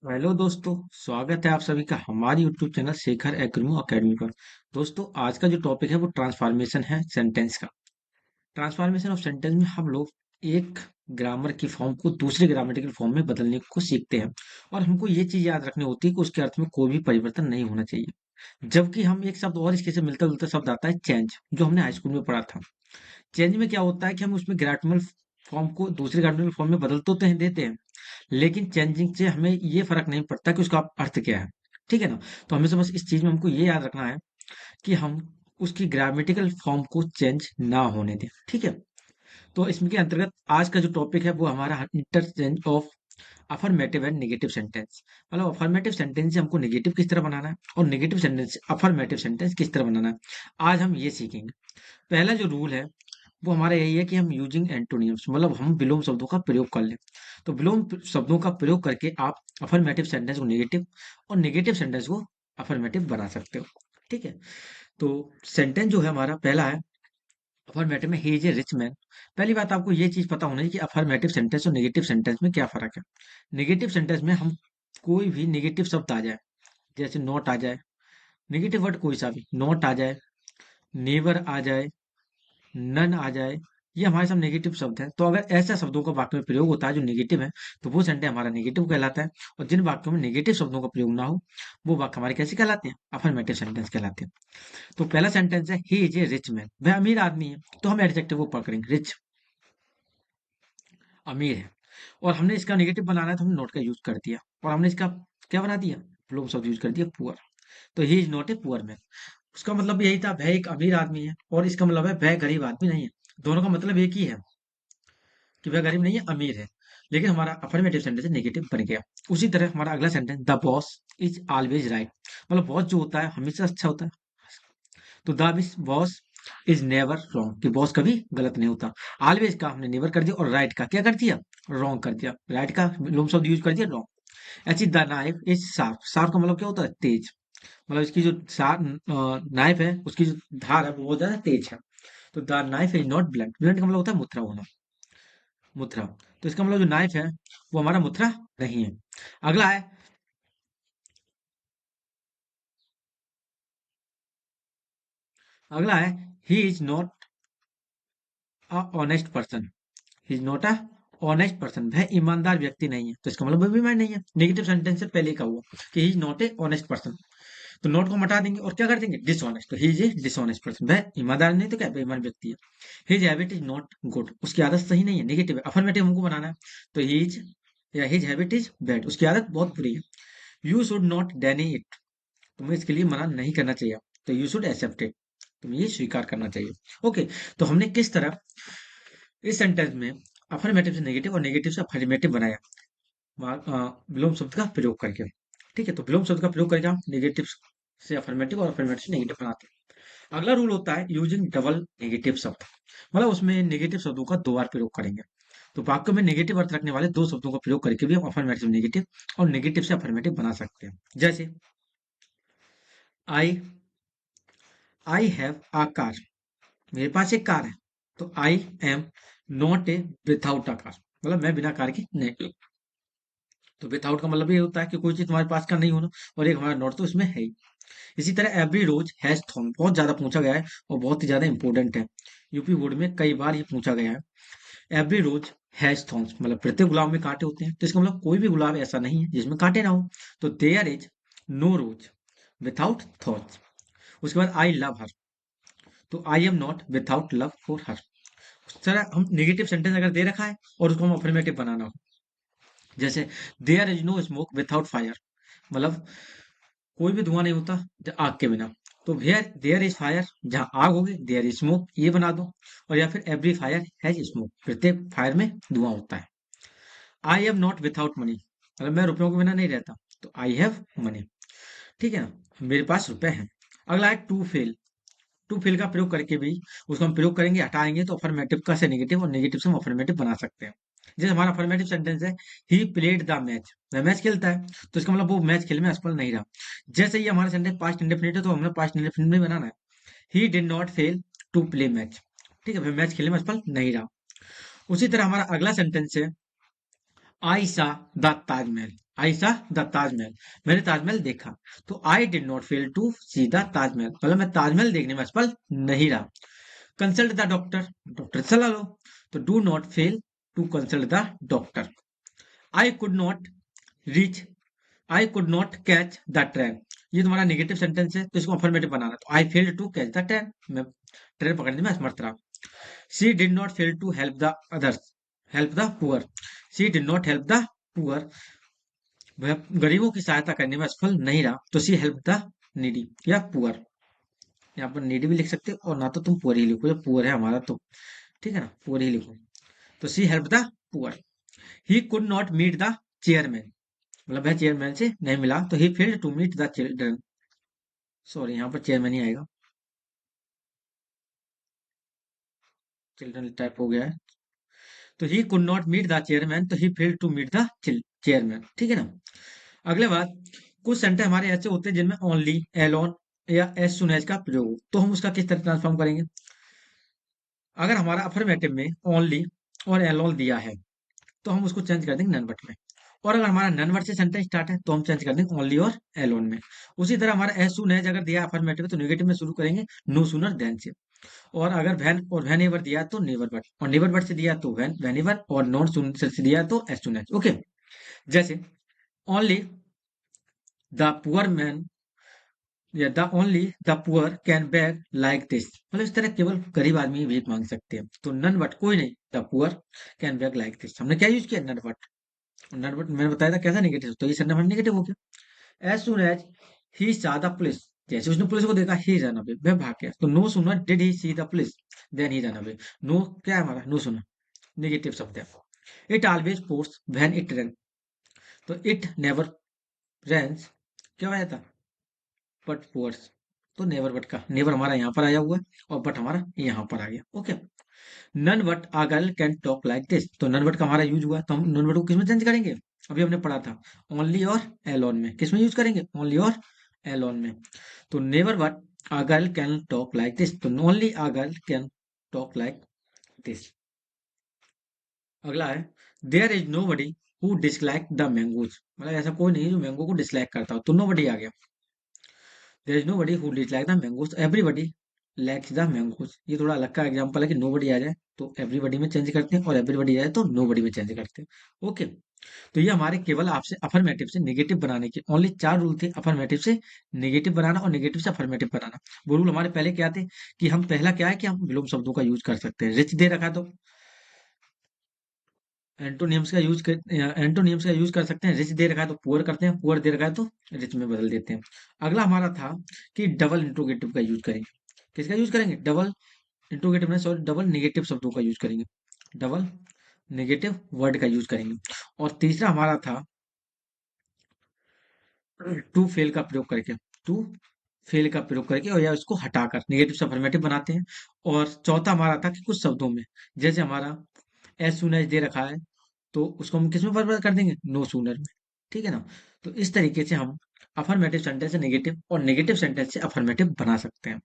Hello दोस्तों। स्वागत है आप सभी का हमारी यूट्यूब चैनल शेखर एग्रीमो अकेडमी पर। दोस्तों, आज का जो टॉपिक है वो ट्रांसफॉर्मेशन है सेंटेंस का। ट्रांसफॉर्मेशन ऑफ सेंटेंस में हम लोग एक ग्रामर की फॉर्म को दूसरे ग्रामेटिकल फॉर्म में बदलने को सीखते हैं। और हमको ये चीज याद रखनी होती है कि उसके अर्थ में कोई भी परिवर्तन नहीं होना चाहिए। जबकि हम एक शब्द और इसके से मिलता जुलता शब्द आता है चेंज, जो हमने हाई स्कूल में पढ़ा था। चेंज में क्या होता है कि हम उसमें ग्रामेटिकल फॉर्म को दूसरे ग्रामेटिकल फॉर्म में बदल तो देते हैं, लेकिन चेंजिंग से हमें ये फर्क नहीं पड़ता कि उसका अर्थ क्या है। ठीक है ना। तो हमें बस इस चीज में हमको ये याद रखना है कि हम उसकी ग्रामेटिकल फॉर्म को चेंज ना होने दें। ठीक है। तो इसमें के अंतर्गत आज का जो टॉपिक है वो हमारा interchange of affirmative and negative sentence. मतलब अफर्मेटिव सेंटेंस से हमको नेगेटिव किस तरह बनाना है और नेगेटिव सेंटेंस से अफर्मेटिव सेंटेंस किस तरह बनाना है, आज हम ये सीखेंगे। पहला जो रूल है वो हमारा यही है कि हम यूजिंग एंटोनिम्स, मतलब हम विलोम शब्दों का प्रयोग कर लें। तो विलोम शब्दों का प्रयोग करके आप अफर्मेटिव सेंटेंस को नेगेटिव और नेगेटिव सेंटेंस को अफर्मेटिव बना सकते हो। ठीक है। तो सेंटेंस जो है हमारा पहला है अफर्मेटिव में, he is a rich man. पहली बात आपको ये चीज पता होना चाहिए कि अफर्मेटिव सेंटेंस और नेगेटिव सेंटेंस में क्या फर्क है। नेगेटिव सेंटेंस में हम कोई भी नेगेटिव शब्द आ जाए, जैसे नॉट आ जाए, नेगेटिव वर्ड कोई सा भी, नॉट आ जाए, नेवर आ जाए, नन आ जाए, ये हमारे सब नेगेटिव शब्द हैं। तो अगर ऐसे शब्दों का वाक्य में प्रयोग होता है जो नेगेटिव है, तो वो सेंटेंस हमारा नेगेटिव कहलाता है। और जिन वाक्यों में नेगेटिव शब्दों का प्रयोग ना हो, वो वाक्य हमारे कैसे कहलाते हैं, अफर्मेटिव सेंटेंस कहलाते हैं। तो पहला सेंटेंस है he is a rich man, वह अमीर आदमी है। तो हम एडजेक्टिव को पकड़ेंगे रिच, अमीर है। और हमने इसका नेगेटिव बनाना है तो हमने नॉट का यूज कर दिया, और हमने इसका क्या बना दिया, विलोम शब्द यूज कर दिया पुअर। तो he is not a poor man, उसका मतलब यही था, वह एक अमीर आदमी है, और इसका मतलब है वह गरीब आदमी नहीं है। दोनों का मतलब एक ही है कि वह गरीब नहीं है, अमीर है। लेकिन हमारा अफर्मेटिव सेंटेंस नेगेटिव बन गया। उसी तरह हमारा अगला sentence, the boss is always right. मतलब बॉस जो होता है हमेशा अच्छा होता है। तो the boss is never wrong, कि बॉस कभी गलत नहीं होता। ऑलवेज का हमने नेवर कर दिया, और राइट का क्या कर दिया, रॉन्ग कर दिया। राइट का लोम शब्द यूज कर दिया, रॉन्ग। ऐसी the knife is sharp, sharp का मतलब क्या होता है, तेज। मतलब इसकी जो नाइफ है उसकी जो धार है वो बहुत ज्यादा तेज है। तो the knife is not blunt, blunt का मतलब होता है मुथरा होना, मुथरा। तो इसका मतलब जो नाइफ है वो हमारा मुथरा नहीं है। अगला है, अगला है he is not a honest person. He is not a honest person, वह ईमानदार व्यक्ति नहीं है। तो इसका मतलब वह भी ईमान नहीं है। नेगेटिव सेंटेंस से पहले का हुआ कि he is not a honest person. तो नॉट को हटा देंगे और क्या कर देंगे, डिसऑनेस्ट। तो he is a dishonest person, वह ईमानदार नहीं तो क्या बेईमान व्यक्ति है। His habit is not good, उसकी आदत सही नहीं है, नेगेटिव है। अफर्मेटिव हमको बनाना है। तो हिज या हिज हैबिट इज बैड, उसकी आदत बहुत बुरी है। You should not deny it, तुम्हें इसके लिए मना नहीं करना चाहिए। तो यू शुड एक्सेप्ट इट, तुम्हें ये स्वीकार करना चाहिए। ओके। तो हमने किस तरह इस सेंटेंस में अफर्मेटिव से नेगेटिव और नेगेटिव से अफर्मेटिव बनाया, विलोम शब्द का प्रयोग करके। ठीक है। तो विलोम शब्द का प्रयोग करके हम नेगेटिव से अफर्मेटिव और अफर्मेटिव से नेगेटिव बनाते हैं। अगला रूल होता है यूजिंग डबल नेगेटिव शब्द। मतलब उसमें नेगेटिव शब्दों का दो बार प्रयोग करेंगे। तो वाक्य में नेगेटिव अर्थ रखने वाले दो शब्दों का प्रयोग करके भी हम अफर्मेटिव नेगेटिव और नेगेटिव से अफर्मेटिव बना सकते हैं। जैसे आई आई हैव अ कार, मेरे पास एक कार है। तो I am not a without a car, मतलब मैं बिना कार के नहीं। तो विथआउट का मतलब ये होता है कि कोई चीज तुम्हारे पास का नहीं होना, और एक हमारा नॉट तो इसमें है ही। इसी तरह एवरी रोज हैज थॉर्न, बहुत ज्यादा पूछा गया है और बहुत ही ज्यादा इंपॉर्टेंट है। यूपी बोर्ड में कई बार ये पूछा गया है। एवरी रोज हैज थॉर्न्स, मतलब प्रत्येक गुलाब में कांटे होते हैं। तो इसका मतलब कोई भी गुलाब ऐसा नहीं है जिसमें कांटे ना हो। तो there is no rose without thorns. उसके बाद आई लव हर, तो I am not without love for her. Sir हम नेगेटिव सेंटेंस अगर दे रखा है और उसको हम अफर्मेटिव बनाना हो, जैसे there is no smoke without fire, मतलब कोई भी धुआं नहीं होता आग के बिना। तो वेयर देयर इज फायर, जहां आग होगी देयर इज स्मोक, ये बना दो। और या फिर एवरी फायर हैज स्मोक, प्रत्येक फायर में धुआं होता है। आई एम नॉट विथआउट मनी, मतलब मैं रुपयों के बिना नहीं रहता। तो आई हैव मनी। ठीक है ना, मेरे पास रुपए हैं। अगला है टू फेल। टू फेल का प्रयोग करके भी उसको हम प्रयोग करेंगे, हटाएंगे तो अफर्मेटिव का से नेगेटिव और नेगेटिव से हम अफर्मेटिव बना सकते हैं। जैसे हमारा अफर्मेटिव सेंटेंस है ही प्लेड द मैच, वह मैच खेलता है। तो इसका मतलब वो मैच खेल में असफल नहीं रहा। जैसे ही हमारा सेंटेंस पास्ट इंडेफिनिट है तो हमने पास्ट इंडेफिनिट में बनाना है, he did not fail to play match. ठीक है, वह मैच खेलने में असफल नहीं रहा। उसी तरह हमारा अगला सेंटेंस है आई सा द ताजमहल। आई सा द ताजमहल, मैंने ताजमहल देखा। तो I did not fail to see the Taj Mahal, मतलब मैं ताजमहल देखने में असफल नहीं रहा। कंसल्ट द डॉक्टर, डॉक्टर से सलाह लो। तो do not fail to consult the doctor. I could not reach, I could not catch the train, ये तुम्हारा नेगेटिव सेंटेंस है, तो इसको अफर्मेटिव बनाना। तो I failed to catch the train, मैं ट्रेन पकड़ने में असमर्थ रहा। She did not fail to help the others, help the poor, she did not help the poor, वह गरीबों की सहायता करने में असफल नहीं रहा। तो सी हेल्प द नीडी या पुअर, यहाँ पर नीडी भी लिख सकते हो, और ना तो तुम पुअर ही लिखो, जब पुअर है हमारा तो, ठीक है ना, पुअर ही लिखो। तो she help the poor. He could not meet the chairman, मतलब वह चेयरमैन से नहीं मिला, तो he failed to meet the children, sorry यहाँ पर चेयरमैन ही आएगा, चिल्ड्रन टाइप हो गया है। तो he could not meet the chairman, तो he failed to meet the chairman, ठीक है ना। अगले बात, कुछ सेंटेंस हमारे ऐसे होते हैं जिनमें ओनली, एलोन या एज सुन एज का प्रयोग हो, तो हम उसका किस तरह ट्रांसफॉर्म करेंगे। अगर हमारा अफर्मेटिव में ओनली और एलोन दिया है, तो हम उसको चेंज कर देंगे नन वर्ड में। और अगर हमारा नन वर्ड से सेंटेंस स्टार्ट है, तो हम चेंज कर देंगे ओनली और एलोन में। उसी तरह हमारा एज सुन एज अगर दिया है अफर्मेटिव में, तो नेगेटिव में शुरू करेंगे नो सूनर देन से। और अगर वैन और वैन एवर दिया तो नेवर बट, और नेवर बट से दिया तो वैन वैन एवर, और नॉन सुन से दिया तो एज सुन एज। ओके, जैसे ओनली द पुअर मैन या the only the poor can bag like this, मतलब इस तरह केवल गरीब आदमी भीख मांग सकते हैं। तो नन बट कोई नहीं, the poor can bag like this, हमने क्या यूज किया, नन बट। नन बट मैंने बताया था कैसा नेगेटिव, तो ये सर नेगेटिव हो गया। As soon as he saw the police, जैसे उसने पुलिस को देखा, ही रन अवे, वह भाग गया। तो no sooner did he see the police then he run away, no क्या है हमारा, नो सूनर नेगेटिव शब्द है। इट ऑलवेज पोस्ट व्हेन इट रन, तो इट नेवर रन्स क्या आया था, बट पोर्स। तो नेवर बट का नेवर हमारा यहाँ पर आया हुआ है, और बट हमारा यहाँ पर आ गया। Okay, none but a girl can talk like this, तो नन बट का हमारा यूज हुआ है, तो हम नन बट को किसमें चेंज करेंगे, अभी हमने पढ़ा था ओनली और एलोन में, किसमें यूज करेंगे, ओनली और एलोन में। तो never but a girl can talk like this, तो only a girl can talk like this. अगला है, there is nobody who dislike the mangoes, मतलब ऐसा कोई नहीं जो मैंगो को डिसलाइक करता हो, तो नो बडी आ गया। There is nobody who dislike the mangoes, everybody likes the mangoes, ये थोड़ा अलग का एग्जांपल है कि नो बडी आ जाए तो एवरीबडी में चेंज करते हैं, और एवरीबडी आ जाए तो नो बडी में चेंज करते हैं। ओके, तो ये हमारे केवल आपसे अफर्मेटिव से नेगेटिव बनाने के ओनली 4 रूल थे, अफर्मेटिव से नेगेटिव बनाना और नेगेटिव से अफर्मेटिव बनाना। वो रूल हमारे पहले क्या थे, कि हम पहला क्या है कि हम विलोम शब्दों का यूज कर सकते हैं, रिच दे रखा है तो एंटोनियम्स का यूज कर सकते हैं, रिच दे रखा है तो पुअर करते हैं, पुअर दे रखा है तो रिच में बदल देते हैं। अगला हमारा था कि डबल इंट्रोगेटिव का यूज करेंगे, किसका यूज करेंगे, डबल इंट्रोगेटिव में, सॉरी डबल नेगेटिव शब्दों का यूज करेंगे, डबल नेगेटिव वर्ड का यूज करेंगे। और तीसरा हमारा था टू फेल का प्रयोग करके, टू फेल का प्रयोग करके, और या उसको हटाकर नेगेटिव से अफर्मेटिव बनाते हैं। और चौथा हमारा था कि कुछ शब्दों में, जैसे हमारा एज सुन एज दे रखा है, तो उसको हम किसमें बर्बाद कर देंगे, नो सूनर में, ठीक है ना। तो इस तरीके से हम अफर्मेटिव सेंटेंस से नेगेटिव और नेगेटिव सेंटेंस से अफर्मेटिव बना सकते हैं।